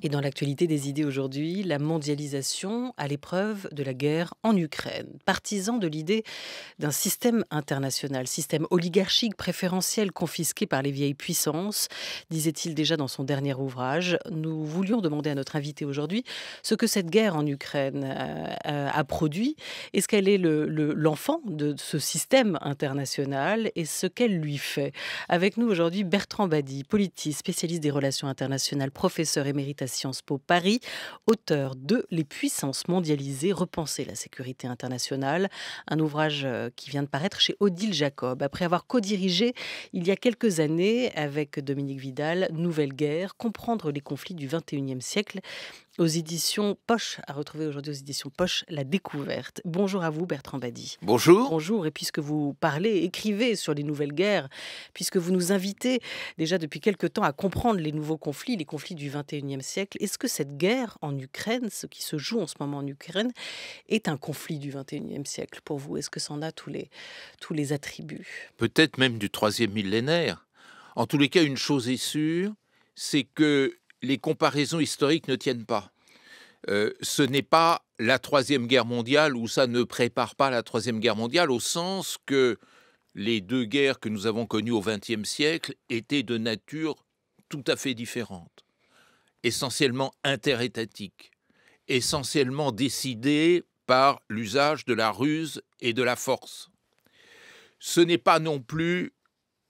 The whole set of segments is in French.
Et dans l'actualité des idées aujourd'hui, la mondialisation à l'épreuve de la guerre en Ukraine. Partisan de l'idée d'un système international, système oligarchique préférentiel confisqué par les vieilles puissances, disait-il déjà dans son dernier ouvrage. Nous voulions demander à notre invité aujourd'hui ce que cette guerre en Ukraine a produit. Est-ce qu'elle est l'enfant de ce système international et ce qu'elle lui fait? Avec nous aujourd'hui Bertrand Badi, politiste, spécialiste des relations internationales, professeur émérite à Sciences Po Paris, auteur de Les puissances mondialisées, repenser la sécurité internationale, un ouvrage qui vient de paraître chez Odile Jacob. Après avoir co-dirigé il y a quelques années avec Dominique Vidal, Nouvelle guerre, comprendre les conflits du XXIe siècle, aux éditions Poche, à retrouver aujourd'hui aux éditions Poche, La Découverte. Bonjour à vous Bertrand Badi. Bonjour. Bonjour, et puisque vous parlez, écrivez sur les nouvelles guerres, puisque vous nous invitez déjà depuis quelque temps à comprendre les nouveaux conflits, les conflits du XXIe siècle, est-ce que cette guerre en Ukraine, ce qui se joue en ce moment en Ukraine, est un conflit du XXIe siècle pour vous? Est-ce que ça en a tous les attributs? Peut-être même du troisième millénaire. En tous les cas, une chose est sûre, c'est que les comparaisons historiques ne tiennent pas. Ce n'est pas la Troisième Guerre mondiale, ou ça ne prépare pas la Troisième Guerre mondiale, au sens que les deux guerres que nous avons connues au XXe siècle étaient de nature tout à fait différente, essentiellement interétatiques, essentiellement décidées par l'usage de la ruse et de la force. Ce n'est pas non plus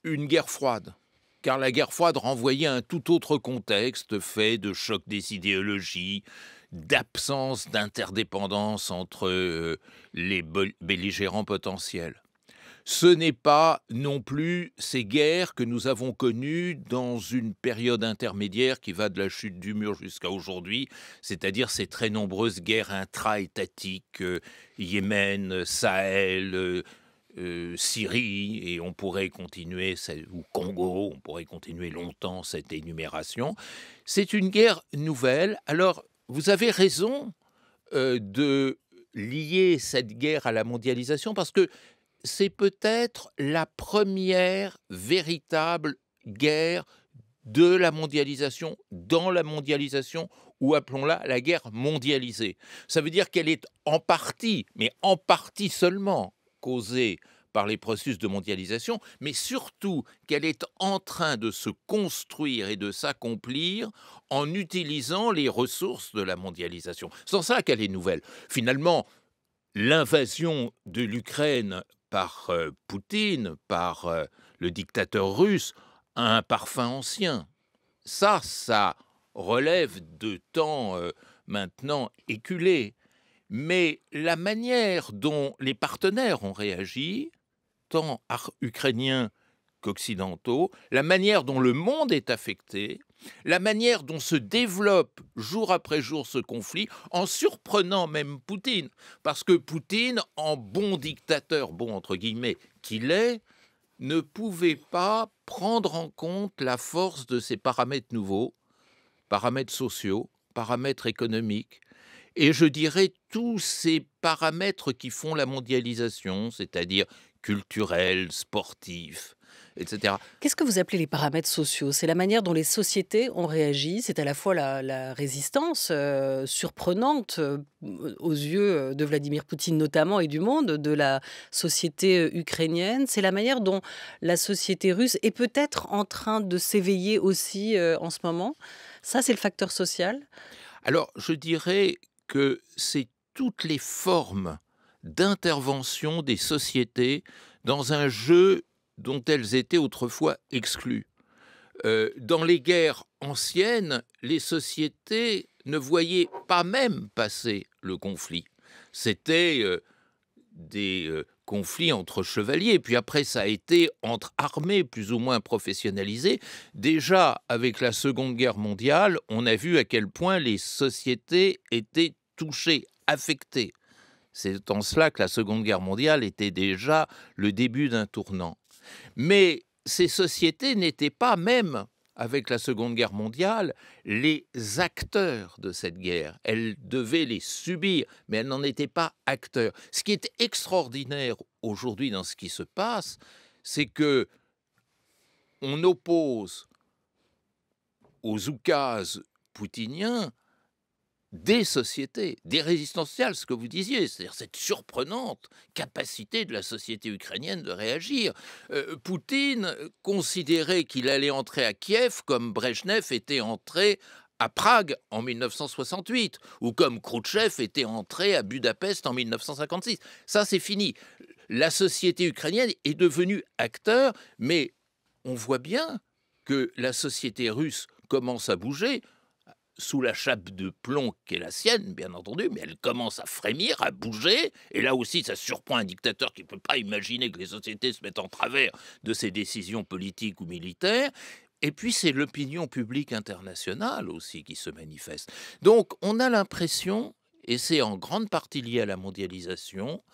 une guerre froide, car la guerre froide renvoyait à un tout autre contexte fait de choc des idéologies, d'absence d'interdépendance entre les belligérants potentiels. Ce n'est pas non plus ces guerres que nous avons connues dans une période intermédiaire qui va de la chute du mur jusqu'à aujourd'hui, c'est-à-dire ces très nombreuses guerres intra-étatiques, Yémen, Sahel, Syrie, et on pourrait continuer, ou Congo, on pourrait continuer longtemps cette énumération. C'est une guerre nouvelle. Alors, vous avez raison de lier cette guerre à la mondialisation, parce que c'est peut-être la première véritable guerre de la mondialisation, dans la mondialisation, ou appelons-la la guerre mondialisée. Ça veut dire qu'elle est en partie, mais en partie seulement, causée par les processus de mondialisation, mais surtout qu'elle est en train de se construire et de s'accomplir en utilisant les ressources de la mondialisation. C'est en ça qu'elle est nouvelle. Finalement, l'invasion de l'Ukraine par Poutine, par le dictateur russe, a un parfum ancien. Ça relève de temps maintenant éculés. Mais la manière dont les partenaires ont réagi, tant ukrainiens qu'occidentaux, la manière dont le monde est affecté, la manière dont se développe jour après jour ce conflit, en surprenant même Poutine. Parce que Poutine, en bon dictateur, bon entre guillemets, qu'il est, ne pouvait pas prendre en compte la force de ces paramètres nouveaux, paramètres sociaux, paramètres économiques, et je dirais tous ces paramètres qui font la mondialisation, c'est-à-dire culturels, sportifs, etc. Qu'est-ce que vous appelez les paramètres sociaux? C'est la manière dont les sociétés ont réagi. C'est à la fois la résistance surprenante aux yeux de Vladimir Poutine notamment et du monde, de la société ukrainienne. C'est la manière dont la société russe est peut-être en train de s'éveiller aussi en ce moment. Ça, c'est le facteur social. Alors, je dirais que c'est toutes les formes d'intervention des sociétés dans un jeu dont elles étaient autrefois exclues. Dans les guerres anciennes, les sociétés ne voyaient pas même passer le conflit. C'était des conflits entre chevaliers, puis après ça a été entre armées plus ou moins professionnalisées. Déjà, avec la Seconde Guerre mondiale, on a vu à quel point les sociétés étaient touchées, affectées. C'est en cela que la Seconde Guerre mondiale était déjà le début d'un tournant. Mais ces sociétés n'étaient pas, même avec la Seconde Guerre mondiale, les acteurs de cette guerre. Elles devaient les subir, mais elles n'en étaient pas acteurs. Ce qui est extraordinaire aujourd'hui dans ce qui se passe, c'est que on oppose aux oukases poutinien des sociétés, des résistances sociales, ce que vous disiez, c'est-à-dire cette surprenante capacité de la société ukrainienne de réagir. Poutine considérait qu'il allait entrer à Kiev comme Brejnev était entré à Prague en 1968, ou comme Khrouchtchev était entré à Budapest en 1956. Ça, c'est fini. La société ukrainienne est devenue acteur, mais on voit bien que la société russe commence à bouger, sous la chape de plomb qui est la sienne, bien entendu, mais elle commence à frémir, à bouger, et là aussi ça surprend un dictateur qui ne peut pas imaginer que les sociétés se mettent en travers de ses décisions politiques ou militaires. Et puis c'est l'opinion publique internationale aussi qui se manifeste. Donc on a l'impression, et c'est en grande partie lié à la mondialisation,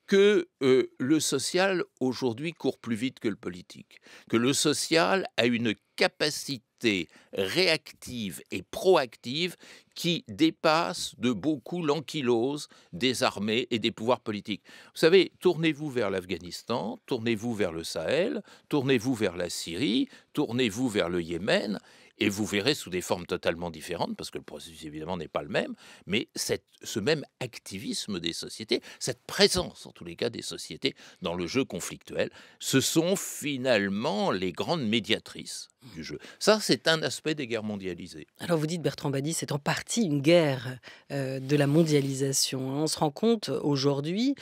que le social aujourd'hui court plus vite que le politique, que le social a une capacité réactive et proactive qui dépasse de beaucoup l'ankylose des armées et des pouvoirs politiques. Vous savez, tournez-vous vers l'Afghanistan, tournez-vous vers le Sahel, tournez-vous vers la Syrie, tournez-vous vers le Yémen, et vous verrez sous des formes totalement différentes, parce que le processus évidemment n'est pas le même, mais ce même activisme des sociétés, cette présence en tous les cas des sociétés dans le jeu conflictuel, ce sont finalement les grandes médiatrices du jeu. Ça, c'est un aspect des guerres mondialisées. Alors vous dites, Bertrand Badi, c'est en partie une guerre de la mondialisation. On se rend compte aujourd'hui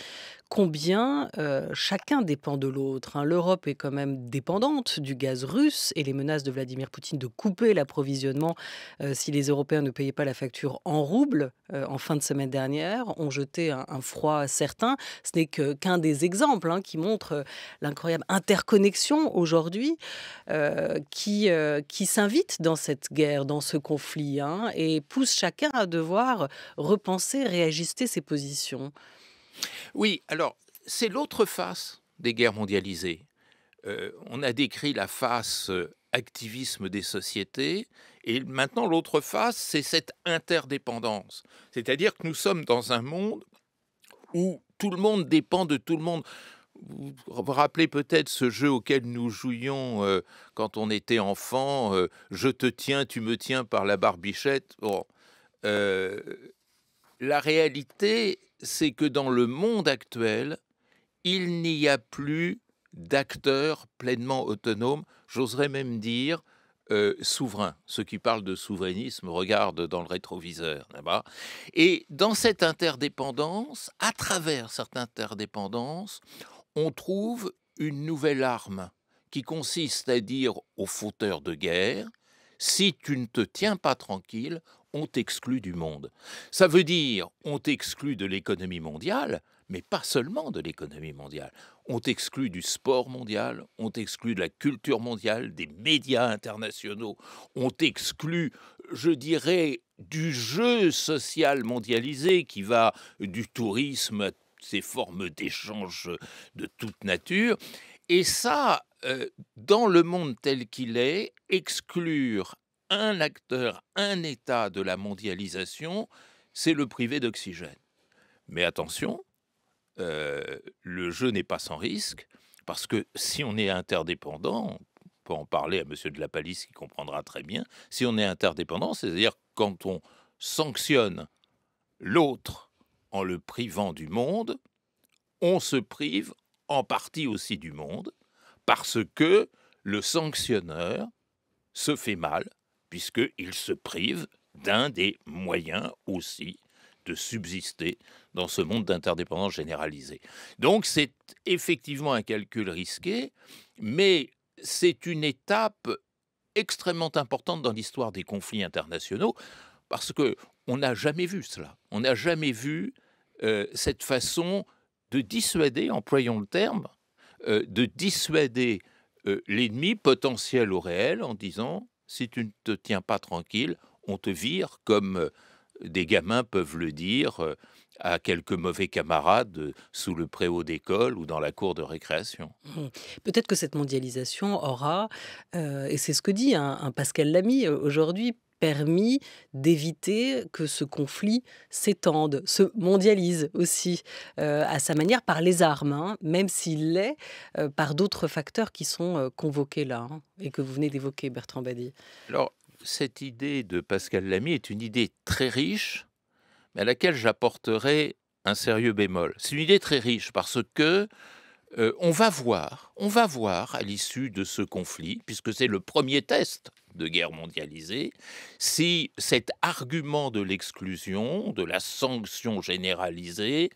combien chacun dépend de l'autre, hein. L'Europe est quand même dépendante du gaz russe et les menaces de Vladimir Poutine de couper l'approvisionnement si les Européens ne payaient pas la facture en roubles en fin de semaine dernière ont jeté un froid certain. Ce n'est qu'un des exemples, hein, qui montre l'incroyable interconnexion aujourd'hui qui s'invite dans cette guerre, dans ce conflit, hein, et pousse chacun à devoir repenser, réajuster ses positions. Oui, alors, c'est l'autre face des guerres mondialisées. On a décrit la face activisme des sociétés, et maintenant l'autre face, c'est cette interdépendance. C'est-à-dire que nous sommes dans un monde où tout le monde dépend de tout le monde. Vous vous rappelez peut-être ce jeu auquel nous jouions quand on était enfant, je te tiens, tu me tiens par la barbichette. Bon, euh, la réalité, c'est que dans le monde actuel, il n'y a plus d'acteurs pleinement autonomes, j'oserais même dire souverains. Ceux qui parlent de souverainisme regardent dans le rétroviseur, là-bas. Et dans cette interdépendance, à travers cette interdépendance, on trouve une nouvelle arme qui consiste à dire aux fauteurs de guerre, si tu ne te tiens pas tranquille, on t'exclut du monde. Ça veut dire on t'exclut de l'économie mondiale, mais pas seulement de l'économie mondiale. On t'exclut du sport mondial, on t'exclut de la culture mondiale, des médias internationaux, on t'exclut, je dirais, du jeu social mondialisé qui va du tourisme à ces formes d'échanges de toute nature. Et ça, dans le monde tel qu'il est, exclure un acteur, un État de la mondialisation, c'est le priver d'oxygène. Mais attention, le jeu n'est pas sans risque, parce que si on est interdépendant, on peut en parler à monsieur de la Palisse qui comprendra très bien, si on est interdépendant, c'est-à-dire quand on sanctionne l'autre en le privant du monde, on se prive en partie aussi du monde, parce que le sanctionneur se fait mal, puisqu'il se prive d'un des moyens aussi de subsister dans ce monde d'interdépendance généralisée. Donc c'est effectivement un calcul risqué, mais c'est une étape extrêmement importante dans l'histoire des conflits internationaux, parce qu'on n'a jamais vu cela. On n'a jamais vu cette façon de dissuader, employons le terme, de dissuader l'ennemi potentiel au réel en disant « si tu ne te tiens pas tranquille, on te vire », comme des gamins peuvent le dire à quelques mauvais camarades sous le préau d'école ou dans la cour de récréation. Peut-être que cette mondialisation aura, et c'est ce que dit un Pascal Lamy aujourd'hui, permis d'éviter que ce conflit s'étende, se mondialise aussi, à sa manière par les armes, hein, même s'il l'est par d'autres facteurs qui sont convoqués là, hein, et que vous venez d'évoquer, Bertrand Badi. Alors, cette idée de Pascal Lamy est une idée très riche, mais à laquelle j'apporterai un sérieux bémol. C'est une idée très riche parce que on va voir à l'issue de ce conflit, puisque c'est le premier test de guerre mondialisée, si cet argument de l'exclusion, de la sanction généralisée,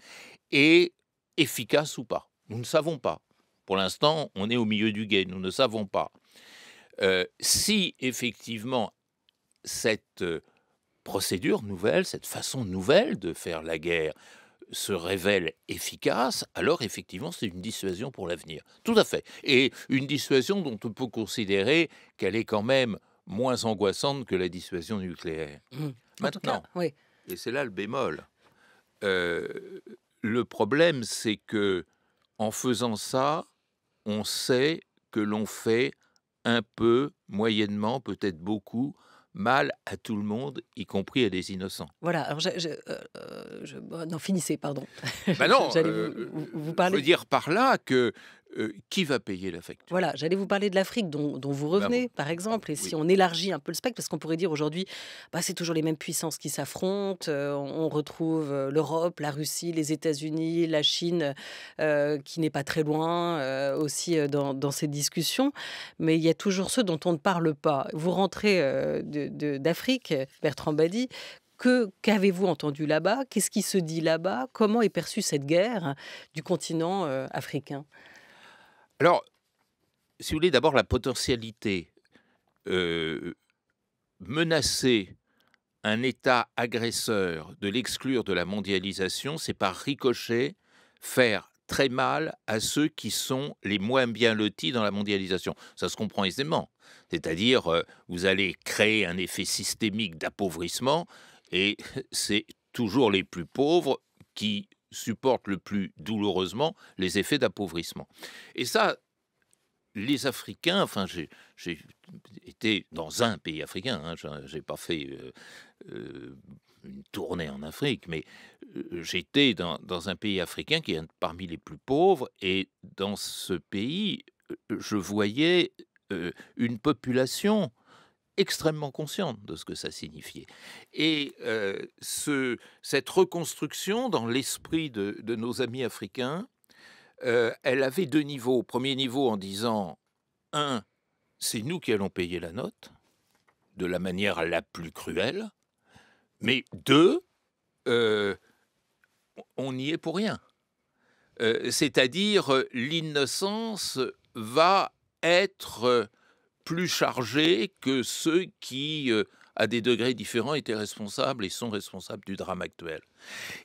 est efficace ou pas. Nous ne savons pas. Pour l'instant, on est au milieu du gué, nous ne savons pas. Si effectivement cette procédure nouvelle, cette façon nouvelle de faire la guerre se révèle efficace, alors effectivement c'est une dissuasion pour l'avenir. Tout à fait. Et une dissuasion dont on peut considérer qu'elle est quand même moins angoissante que la dissuasion nucléaire. En tout cas, Maintenant, oui. et c'est là le bémol, le problème c'est que en faisant ça, on sait que l'on fait un peu, moyennement, peut-être beaucoup, mal à tout le monde, y compris à des innocents. Voilà, alors non, finissez, pardon. Ben non, J'allais vous je parler. veux dire par là que qui va payer la facture? Voilà, j'allais vous parler de l'Afrique dont vous Ben, revenez, par exemple, et oui. si on élargit un peu le spectre, parce qu'on pourrait dire aujourd'hui, bah, c'est toujours les mêmes puissances qui s'affrontent, on retrouve l'Europe, la Russie, les États-Unis, la Chine, qui n'est pas très loin aussi dans ces discussions, mais il y a toujours ceux dont on ne parle pas. Vous rentrez d'Afrique, Bertrand Badi, qu'avez-vous entendu là-bas? Qu'est-ce qui se dit là-bas? Comment est perçue cette guerre du continent africain? Alors, si vous voulez, d'abord la potentialité. Menacer un État agresseur de l'exclure de la mondialisation, c'est par ricochet faire très mal à ceux qui sont les moins bien lotis dans la mondialisation. Ça se comprend aisément. C'est-à-dire, vous allez créer un effet systémique d'appauvrissement et c'est toujours les plus pauvres qui supportent le plus douloureusement les effets d'appauvrissement. Et ça, les Africains, enfin, j'ai été dans un pays africain, hein, j'ai pas fait une tournée en Afrique, mais j'étais dans un pays africain qui est parmi les plus pauvres, et dans ce pays, je voyais une population extrêmement consciente de ce que ça signifiait. Et cette reconstruction dans l'esprit de nos amis africains, elle avait deux niveaux. Premier niveau en disant, un, c'est nous qui allons payer la note, de la manière la plus cruelle, mais deux, on n'y est pour rien. C'est-à-dire, l'innocence va être plus chargée que ceux qui, à des degrés différents, étaient responsables et sont responsables du drame actuel.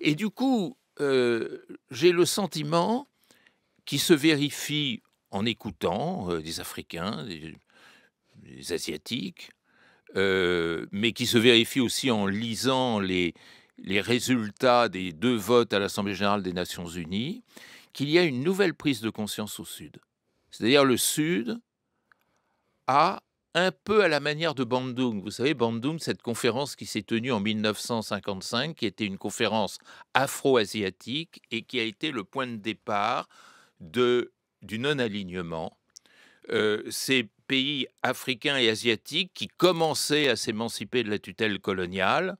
Et du coup, j'ai le sentiment qui se vérifie en écoutant des Africains, des Asiatiques, mais qui se vérifie aussi en lisant les résultats des 2 votes à l'Assemblée générale des Nations unies, qu'il y a une nouvelle prise de conscience au Sud. C'est-à-dire le Sud a, un peu à la manière de Bandung, vous savez, Bandung, cette conférence qui s'est tenue en 1955, qui était une conférence afro-asiatique et qui a été le point de départ du non-alignement. Ces pays africains et asiatiques qui commençaient à s'émanciper de la tutelle coloniale,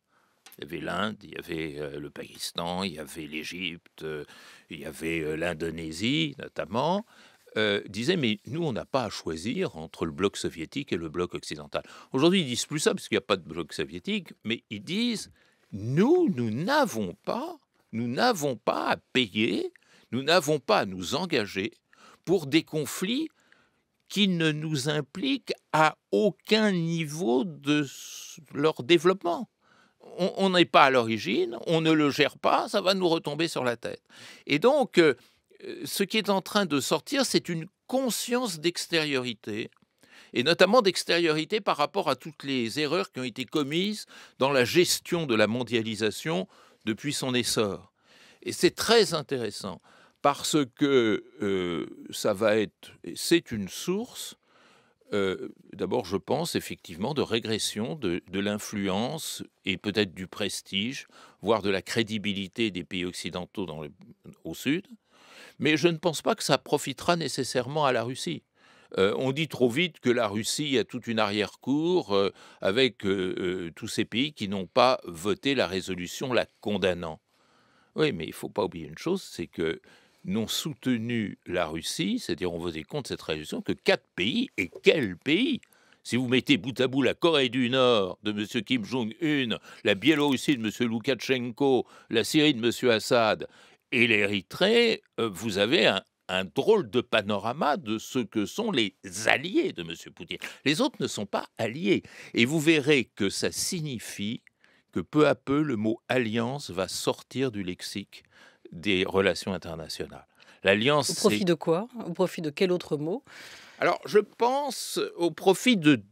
il y avait l'Inde, il y avait le Pakistan, il y avait l'Égypte, il y avait l'Indonésie notamment, disaient mais nous on n'a pas à choisir entre le bloc soviétique et le bloc occidental. Aujourd'hui ils disent plus ça parce qu'il n'y a pas de bloc soviétique, mais ils disent nous n'avons pas à payer, nous n'avons pas à nous engager pour des conflits qui ne nous impliquent à aucun niveau de leur développement. On n'est pas à l'origine, on ne le gère pas, ça va nous retomber sur la tête. Et donc, ce qui est en train de sortir, c'est une conscience d'extériorité, et notamment d'extériorité par rapport à toutes les erreurs qui ont été commises dans la gestion de la mondialisation depuis son essor. Et c'est très intéressant, parce que c'est une source, d'abord je pense effectivement de régression de l'influence et peut-être du prestige, voire de la crédibilité des pays occidentaux au Sud, mais je ne pense pas que ça profitera nécessairement à la Russie. On dit trop vite que la Russie a toute une arrière-cour avec tous ces pays qui n'ont pas voté la résolution la condamnant. Oui, mais il ne faut pas oublier une chose, c'est que n'ont soutenu la Russie, c'est-à-dire ont voté contre cette résolution, que 4 pays. Et quels pays? Si vous mettez bout à bout la Corée du Nord de M. Kim Jong-un, la Biélorussie de M. Loukachenko, la Syrie de M. Assad et l'Érythrée, vous avez un drôle de panorama de ce que sont les alliés de M. Poutine. Les autres ne sont pas alliés. Et vous verrez que ça signifie que peu à peu, le mot alliance va sortir du lexique des relations internationales. L'alliance, Au profit de quoi? Au profit de quel autre mot? Alors, je pense au profit de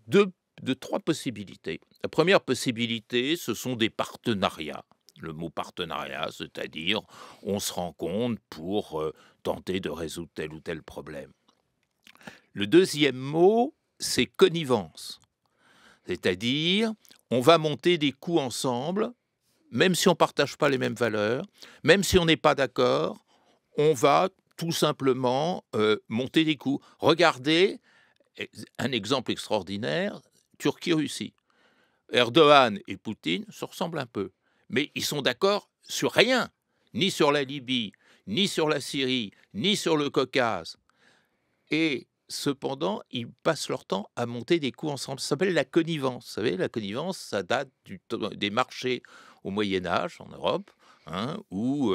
3 possibilités. La première possibilité, ce sont des partenariats. Le mot partenariat, c'est-à-dire on se rencontre pour tenter de résoudre tel ou tel problème. Le deuxième mot, c'est connivence. C'est-à-dire, on va monter des coups ensemble, même si on ne partage pas les mêmes valeurs, même si on n'est pas d'accord, on va tout simplement monter des coups. Regardez, un exemple extraordinaire, Turquie-Russie. Erdogan et Poutine se ressemblent un peu, mais ils sont d'accord sur rien, ni sur la Libye, ni sur la Syrie, ni sur le Caucase. Et cependant, ils passent leur temps à monter des coups ensemble. Ça s'appelle la connivence. Vous savez, la connivence, ça date des marchés au Moyen-Âge, en Europe, où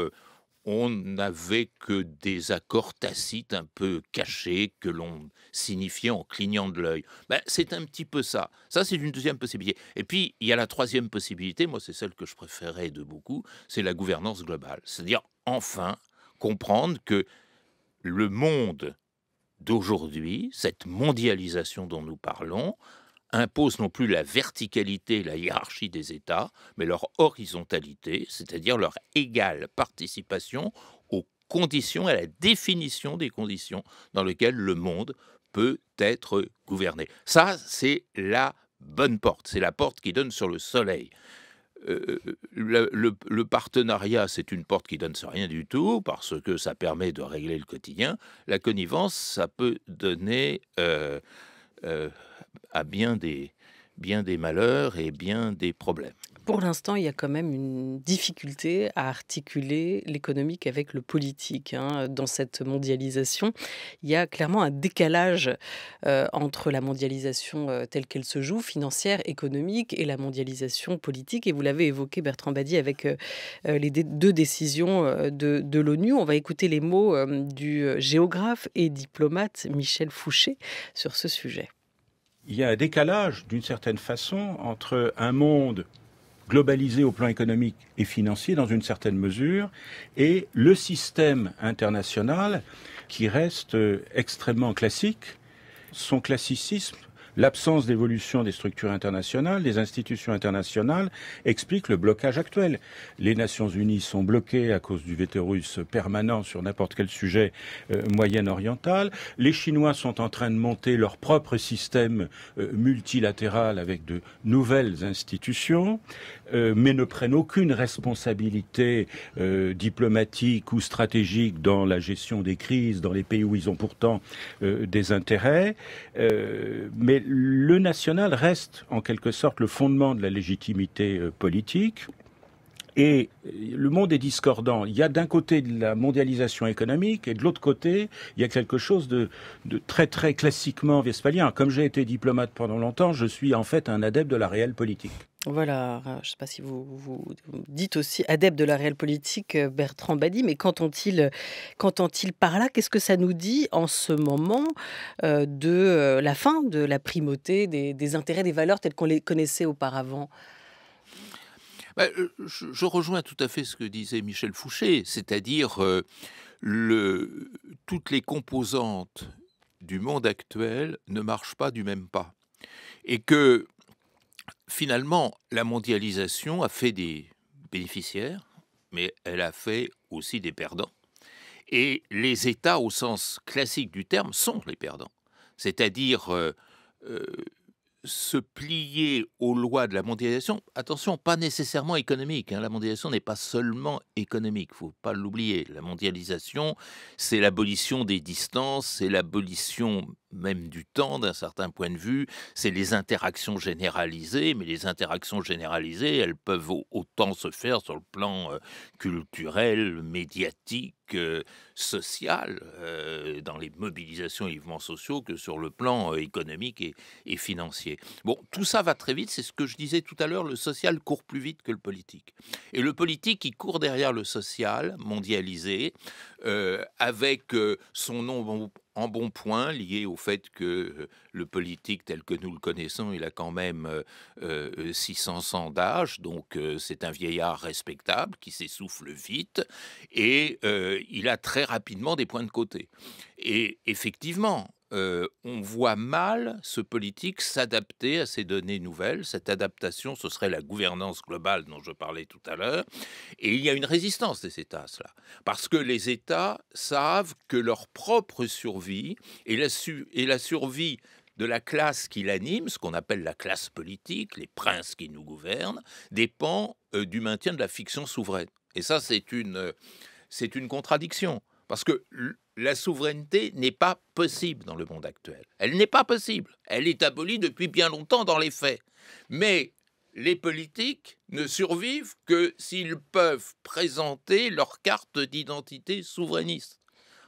on n'avait que des accords tacites un peu cachés que l'on signifiait en clignant de l'œil. C'est un petit peu ça. Ça, c'est une deuxième possibilité. Et puis, il y a la troisième possibilité, moi, c'est celle que je préférais de beaucoup, c'est la gouvernance globale. C'est-à-dire, enfin, comprendre que le monde d'aujourd'hui, cette mondialisation dont nous parlons, impose non plus la verticalité, la hiérarchie des États, mais leur horizontalité, c'est-à-dire leur égale participation aux conditions, à la définition des conditions dans lesquelles le monde peut être gouverné. Ça, c'est la bonne porte, c'est la porte qui donne sur le soleil. Le partenariat, c'est une porte qui donne sur rien du tout, parce que ça permet de régler le quotidien. La connivence, ça peut donner à bien des malheurs et bien des problèmes. Pour l'instant, il y a quand même une difficulté à articuler l'économique avec le politique, dans cette mondialisation. Il y a clairement un décalage entre la mondialisation telle qu'elle se joue, financière, économique, et la mondialisation politique. Et vous l'avez évoqué, Bertrand Badi, avec les deux décisions de l'ONU. On va écouter les mots du géographe et diplomate Michel Fouché sur ce sujet. Il y a un décalage, d'une certaine façon, entre un monde globalisé au plan économique et financier dans une certaine mesure, et le système international qui reste extrêmement classique. Son classicisme, l'absence d'évolution des structures internationales, des institutions internationales, explique le blocage actuel. Les Nations Unies sont bloquées à cause du veto russe permanent sur n'importe quel sujet moyen-oriental. Les Chinois sont en train de monter leur propre système multilatéral avec de nouvelles institutions, mais ne prennent aucune responsabilité diplomatique ou stratégique dans la gestion des crises dans les pays où ils ont pourtant des intérêts. Mais le national reste en quelque sorte le fondement de la légitimité politique. Et le monde est discordant. Il y a d'un côté de la mondialisation économique et de l'autre côté, il y a quelque chose de très très classiquement westphalien. Comme j'ai été diplomate pendant longtemps, je suis en fait un adepte de la réelle politique. Voilà, je ne sais pas si vous dites aussi adepte de la réelle politique, Bertrand Badi, mais qu'entend-il par là? Qu'est-ce que ça nous dit en ce moment de la fin de la primauté des intérêts, des valeurs telles qu'on les connaissait auparavant? Je rejoins tout à fait ce que disait Michel Fouché, c'est-à-dire toutes les composantes du monde actuel ne marchent pas du même pas. Et que finalement, la mondialisation a fait des bénéficiaires, mais elle a fait aussi des perdants. Et les États, au sens classique du terme, sont les perdants. C'est-à-dire se plier aux lois de la mondialisation, attention, pas nécessairement économique. La mondialisation n'est pas seulement économique, il ne faut pas l'oublier. La mondialisation, c'est l'abolition des distances, c'est l'abolition même du temps d'un certain point de vue, c'est les interactions généralisées, mais les interactions généralisées, elles peuvent autant se faire sur le plan culturel, médiatique, social, dans les mobilisations et mouvements sociaux, que sur le plan économique et financier. Bon, tout ça va très vite, c'est ce que je disais tout à l'heure, le social court plus vite que le politique. Et le politique, il court derrière le social, mondialisé, avec son nom en bon point, lié au fait que le politique tel que nous le connaissons, il a quand même 600 ans d'âge, donc c'est un vieillard respectable qui s'essouffle vite, et il a très rapidement des points de côté. Et effectivement, on voit mal ce politique s'adapter à ces données nouvelles. Cette adaptation, ce serait la gouvernance globale dont je parlais tout à l'heure. Et il y a une résistance des États à cela. Parce que les États savent que leur propre survie et la survie de la classe qui l'anime, ce qu'on appelle la classe politique, les princes qui nous gouvernent, dépend du maintien de la fiction souveraine. Et ça, c'est une contradiction. Parce que la souveraineté n'est pas possible dans le monde actuel. Elle n'est pas possible. Elle est abolie depuis bien longtemps dans les faits. Mais les politiques ne survivent que s'ils peuvent présenter leur carte d'identité souverainiste.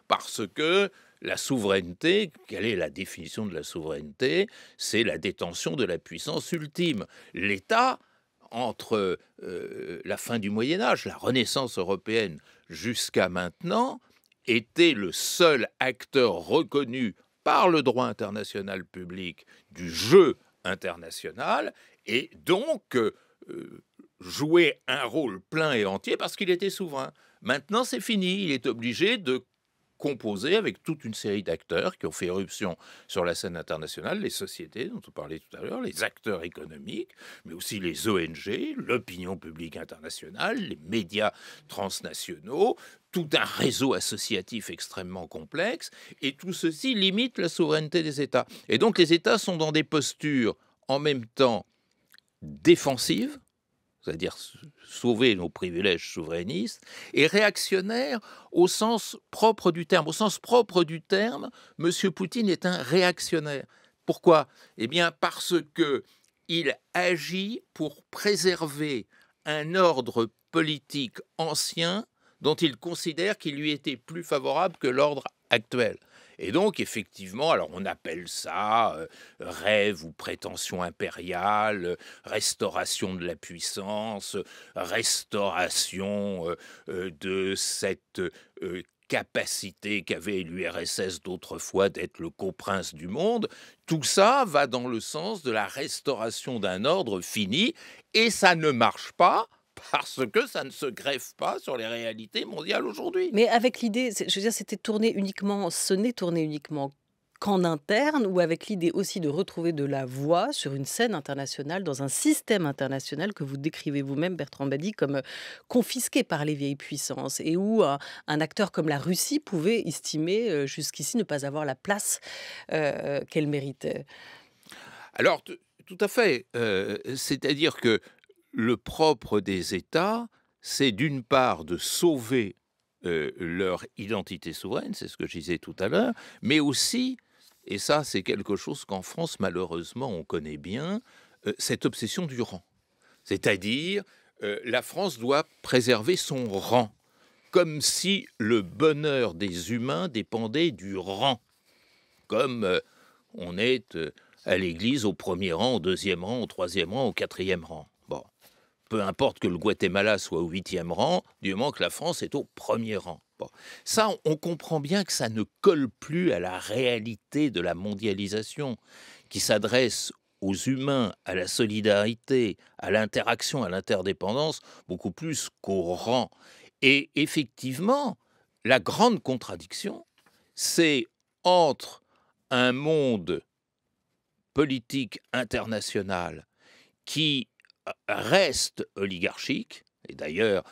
Parce que la souveraineté, quelle est la définition de la souveraineté? C'est la détention de la puissance ultime. L'État, entre la fin du Moyen-Âge, la Renaissance européenne, jusqu'à maintenant, était le seul acteur reconnu par le droit international public du jeu international, et donc jouait un rôle plein et entier parce qu'il était souverain. Maintenant, c'est fini. Il est obligé de composé avec toute une série d'acteurs qui ont fait éruption sur la scène internationale, les sociétés dont on parlait tout à l'heure, les acteurs économiques, mais aussi les ONG, l'opinion publique internationale, les médias transnationaux, tout un réseau associatif extrêmement complexe, et tout ceci limite la souveraineté des États. Et donc les États sont dans des postures en même temps défensives, c'est-à-dire sauver nos privilèges souverainistes, et réactionnaire au sens propre du terme. Au sens propre du terme, M. Poutine est un réactionnaire. Pourquoi? Eh bien parce qu'il agit pour préserver un ordre politique ancien dont il considère qu'il lui était plus favorable que l'ordre actuel. Et donc, effectivement, alors on appelle ça rêve ou prétention impériale, restauration de la puissance, restauration de cette capacité qu'avait l'URSS d'autrefois d'être le coprince du monde. Tout ça va dans le sens de la restauration d'un ordre fini, et ça ne marche pas, parce que ça ne se greffe pas sur les réalités mondiales aujourd'hui. Mais avec l'idée, je veux dire, ce n'est tourné uniquement qu'en interne, ou avec l'idée aussi de retrouver de la voix sur une scène internationale, dans un système international que vous décrivez vous-même, Bertrand Badi, comme confisqué par les vieilles puissances, et où un acteur comme la Russie pouvait estimer jusqu'ici ne pas avoir la place qu'elle méritait. Alors, tout à fait. C'est-à-dire que le propre des États, c'est d'une part de sauver leur identité souveraine, c'est ce que je disais tout à l'heure, mais aussi, et ça c'est quelque chose qu'en France malheureusement on connaît bien, cette obsession du rang. C'est-à-dire, la France doit préserver son rang, comme si le bonheur des humains dépendait du rang, comme on est à l'église au premier rang, au deuxième rang, au troisième rang, au quatrième rang. Bon. Peu importe que le Guatemala soit au 8e rang, du moment que la France est au premier rang. Bon. Ça, on comprend bien que ça ne colle plus à la réalité de la mondialisation, qui s'adresse aux humains, à la solidarité, à l'interaction, à l'interdépendance, beaucoup plus qu'au rang. Et effectivement, la grande contradiction, c'est entre un monde politique international qui reste oligarchique, et d'ailleurs,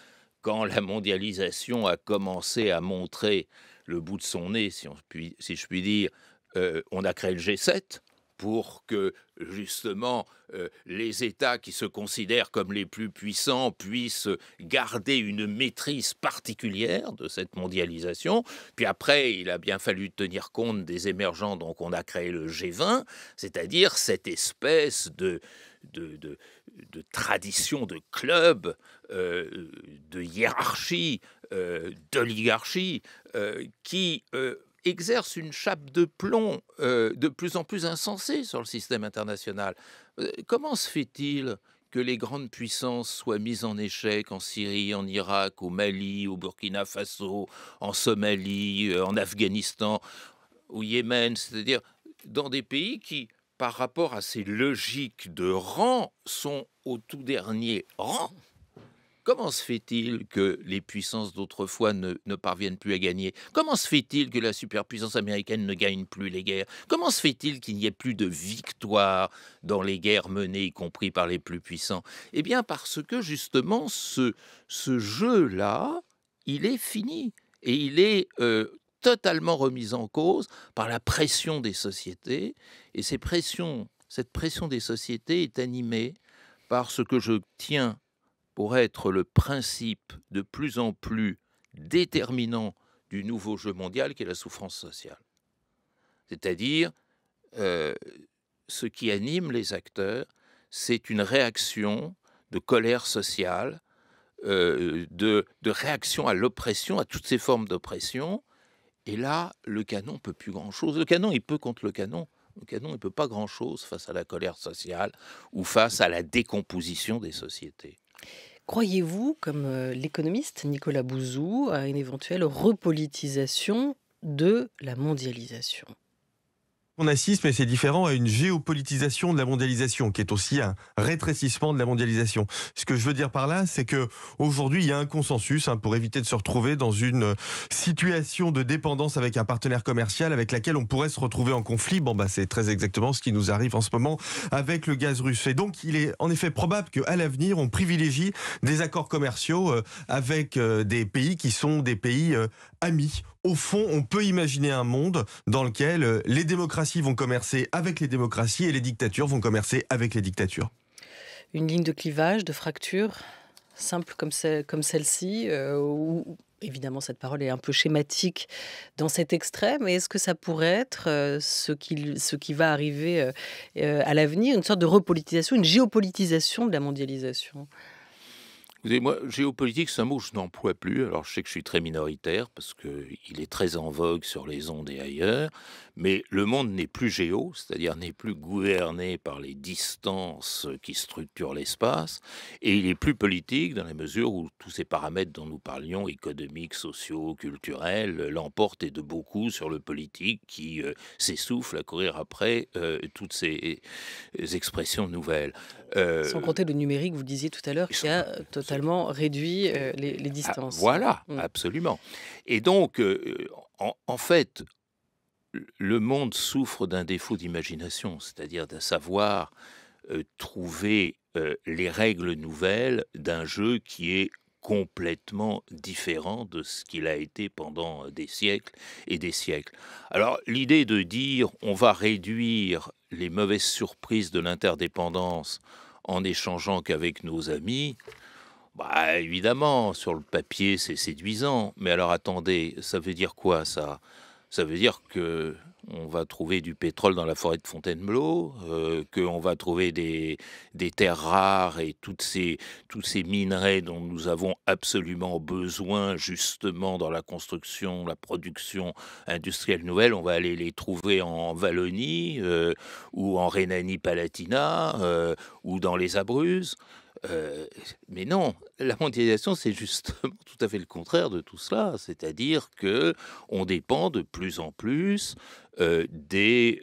quand la mondialisation a commencé à montrer le bout de son nez, si je puis dire, on a créé le G7, pour que justement les États qui se considèrent comme les plus puissants puissent garder une maîtrise particulière de cette mondialisation. Puis après, il a bien fallu tenir compte des émergents, donc on a créé le G20, c'est-à-dire cette espèce de tradition de club, de hiérarchie, d'oligarchie, qui exerce une chape de plomb de plus en plus insensée sur le système international. Comment se fait-il que les grandes puissances soient mises en échec en Syrie, en Irak, au Mali, au Burkina Faso, en Somalie, en Afghanistan, au Yémen, c'est-à-dire dans des pays qui, par rapport à ces logiques de rang, sont au tout dernier rang? Comment se fait-il que les puissances d'autrefois ne parviennent plus à gagner? Comment se fait-il que la superpuissance américaine ne gagne plus les guerres? Comment se fait-il qu'il n'y ait plus de victoire dans les guerres menées, y compris par les plus puissants? Eh bien parce que justement ce jeu-là, il est fini et il est totalement remis en cause par la pression des sociétés. Et cette pression des sociétés est animée par ce que je tiens pour être le principe de plus en plus déterminant du nouveau jeu mondial qui est la souffrance sociale. C'est-à-dire, ce qui anime les acteurs, c'est une réaction de colère sociale, de réaction à l'oppression, à toutes ces formes d'oppression. Et là, le canon ne peut plus grand-chose. Le canon, il peut contre le canon. Le canon ne peut pas grand-chose face à la colère sociale ou face à la décomposition des sociétés. Croyez-vous, comme l'économiste Nicolas Bouzou, à une éventuelle repolitisation de la mondialisation? On assiste, mais c'est différent, à une géopolitisation de la mondialisation, qui est aussi un rétrécissement de la mondialisation. Ce que je veux dire par là, c'est que aujourd'hui, il y a un consensus pour éviter de se retrouver dans une situation de dépendance avec un partenaire commercial avec laquelle on pourrait se retrouver en conflit. C'est très exactement ce qui nous arrive en ce moment avec le gaz russe. Et donc, il est en effet probable qu'à l'avenir, on privilégie des accords commerciaux avec des pays qui sont des pays amis. Au fond, on peut imaginer un monde dans lequel les démocraties vont commercer avec les démocraties et les dictatures vont commercer avec les dictatures. Une ligne de clivage, de fracture, simple comme celle-ci, où évidemment cette parole est un peu schématique dans cet extrait, mais est-ce que ça pourrait être ce qui va arriver à l'avenir, une sorte de repolitisation, une géopolitisation de la mondialisation? Vous savez, moi, géopolitique, c'est un mot que je n'emploie plus. Alors, je sais que je suis très minoritaire parce qu'il est très en vogue sur les ondes et ailleurs. Mais le monde n'est plus géo, c'est-à-dire n'est plus gouverné par les distances qui structurent l'espace. Et il est plus politique dans la mesure où tous ces paramètres dont nous parlions, économiques, sociaux, culturels, l'emportent et de beaucoup sur le politique qui s'essouffle à courir après toutes ces expressions nouvelles. Sans compter le numérique, vous disiez tout à l'heure, qui a totalement réduit les distances. Voilà, absolument. Et donc, en fait, le monde souffre d'un défaut d'imagination, c'est-à-dire de savoir trouver les règles nouvelles d'un jeu qui est complètement différent de ce qu'il a été pendant des siècles et des siècles. Alors, l'idée de dire on va réduire les mauvaises surprises de l'interdépendance en échangeant qu'avec nos amis, évidemment, sur le papier, c'est séduisant. Mais alors, attendez, ça veut dire quoi, ça? Ça veut dire que on va trouver du pétrole dans la forêt de Fontainebleau, qu'on va trouver des terres rares et tous ces minerais dont nous avons absolument besoin, justement, dans la construction, la production industrielle nouvelle. On va aller les trouver en Wallonie ou en Rhénanie-Palatinat ou dans les Abruzzes. Mais non, la mondialisation, c'est justement tout à fait le contraire de tout cela. C'est-à-dire que on dépend de plus en plus des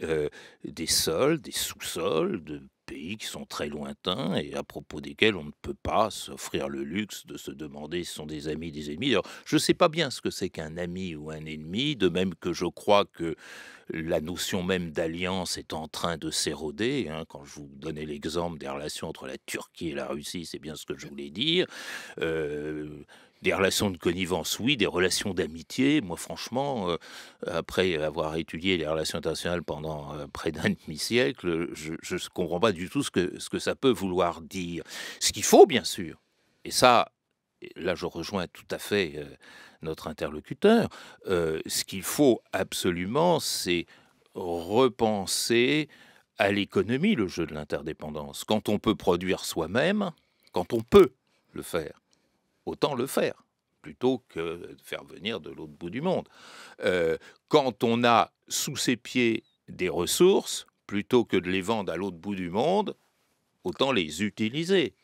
sols, des sous-sols de pays qui sont très lointains et à propos desquels on ne peut pas s'offrir le luxe de se demander si ce sont des amis, des ennemis. Alors, je ne sais pas bien ce que c'est qu'un ami ou un ennemi, de même que je crois que la notion même d'alliance est en train de s'éroder. Quand je vous donnais l'exemple des relations entre la Turquie et la Russie, c'est bien ce que je voulais dire. Des relations de connivence, oui, des relations d'amitié. Moi, franchement, après avoir étudié les relations internationales pendant près d'un demi-siècle, je ne comprends pas du tout ce que ça peut vouloir dire. Ce qu'il faut, bien sûr, et ça, là, je rejoins tout à fait notre interlocuteur, ce qu'il faut absolument, c'est repenser à l'économie le jeu de l'interdépendance. Quand on peut produire soi-même, quand on peut le faire, autant le faire, plutôt que de faire venir de l'autre bout du monde. Quand on a sous ses pieds des ressources, plutôt que de les vendre à l'autre bout du monde, autant les utiliser.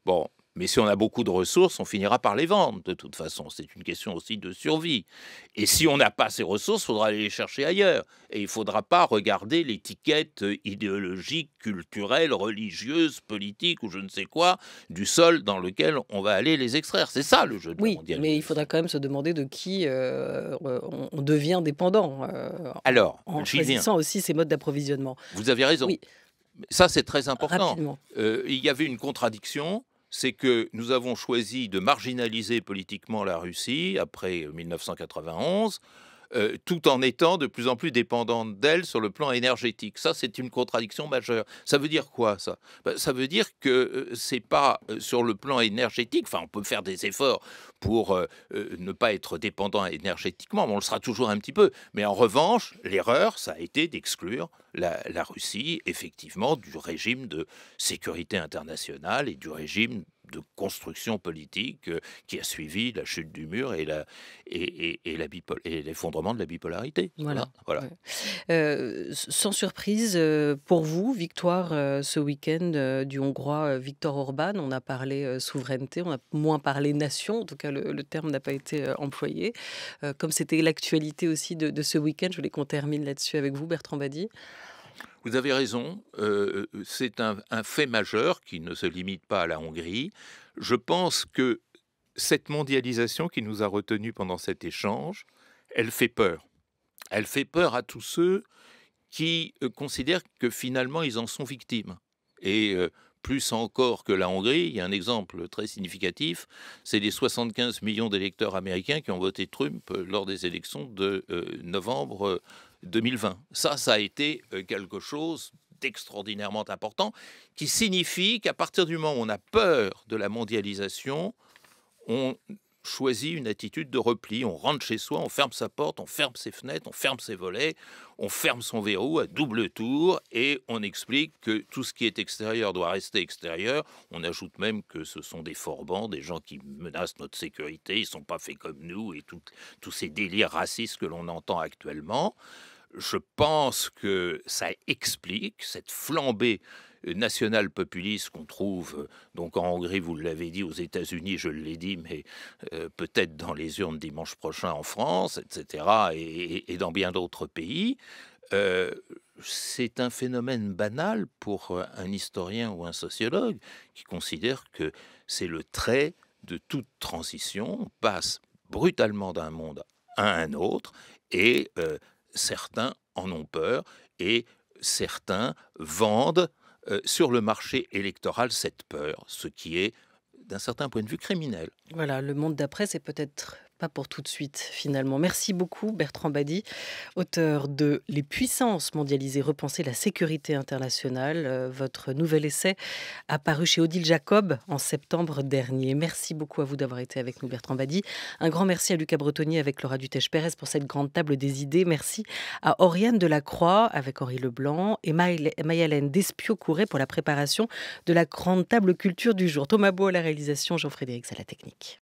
Bon, mais si on a beaucoup de ressources, on finira par les vendre, de toute façon. C'est une question aussi de survie. Et si on n'a pas ces ressources, il faudra aller les chercher ailleurs. Et il ne faudra pas regarder l'étiquette idéologique, culturelle, religieuse, politique ou je ne sais quoi du sol dans lequel on va aller les extraire. C'est ça le jeu de la mondialisation. Mais il faudra quand même se demander de qui on devient dépendant Alors, en choisissant aussi ces modes d'approvisionnement. Vous avez raison. Oui. Ça, c'est très important. Rapidement. Il y avait une contradiction, c'est que nous avons choisi de marginaliser politiquement la Russie après 1991, tout en étant de plus en plus dépendante d'elle sur le plan énergétique. Ça, c'est une contradiction majeure. Ça veut dire quoi, ça? Ça veut dire que c'est pas sur le plan énergétique, enfin, on peut faire des efforts pour ne pas être dépendant énergétiquement, mais on le sera toujours un petit peu. Mais en revanche, l'erreur, ça a été d'exclure la Russie, effectivement, du régime de sécurité internationale et du régime de construction politique qui a suivi la chute du mur et l'effondrement de la bipolarité. Voilà. Voilà. Ouais. Sans surprise, pour vous, victoire ce week-end du Hongrois Viktor Orban. On a parlé souveraineté, on a moins parlé nation, en tout cas le terme n'a pas été employé. Comme c'était l'actualité aussi de ce week-end, je voulais qu'on termine là-dessus avec vous, Bertrand Badi. Vous avez raison, c'est un fait majeur qui ne se limite pas à la Hongrie. Je pense que cette mondialisation qui nous a retenus pendant cet échange, elle fait peur. Elle fait peur à tous ceux qui considèrent que finalement ils en sont victimes. Et plus encore que la Hongrie, il y a un exemple très significatif, c'est les 75 millions d'électeurs américains qui ont voté Trump lors des élections de novembre 2020. Ça a été quelque chose d'extraordinairement important, qui signifie qu'à partir du moment où on a peur de la mondialisation, on choisit une attitude de repli. On rentre chez soi, on ferme sa porte, on ferme ses fenêtres, on ferme ses volets, on ferme son verrou à double tour et on explique que tout ce qui est extérieur doit rester extérieur. On ajoute même que ce sont des forbans, des gens qui menacent notre sécurité, ils ne sont pas faits comme nous et tous ces délires racistes que l'on entend actuellement. Je pense que ça explique cette flambée national populiste qu'on trouve donc en Hongrie, vous l'avez dit, aux États-Unis, je l'ai dit, mais peut-être dans les urnes dimanche prochain en France, etc., et dans bien d'autres pays. C'est un phénomène banal pour un historien ou un sociologue qui considère que c'est le trait de toute transition. On passe brutalement d'un monde à un autre et certains en ont peur et certains vendent sur le marché électoral cette peur, ce qui est d'un certain point de vue criminel. Voilà, le monde d'après, c'est peut-être pas pour tout de suite, finalement. Merci beaucoup, Bertrand Badi, auteur de Les puissances mondialisées, repenser la sécurité internationale. Votre nouvel essai a paru chez Odile Jacob en septembre dernier. Merci beaucoup à vous d'avoir été avec nous, Bertrand Badi. Un grand merci à Lucas Bretonnier avec Laura Dutèche-Pérez pour cette grande table des idées. Merci à Oriane Delacroix avec Henri Leblanc et Maï-Hélène Despio-Courret pour la préparation de la grande table culture du jour. Thomas Beau à la réalisation, Jean-Frédéric à la technique.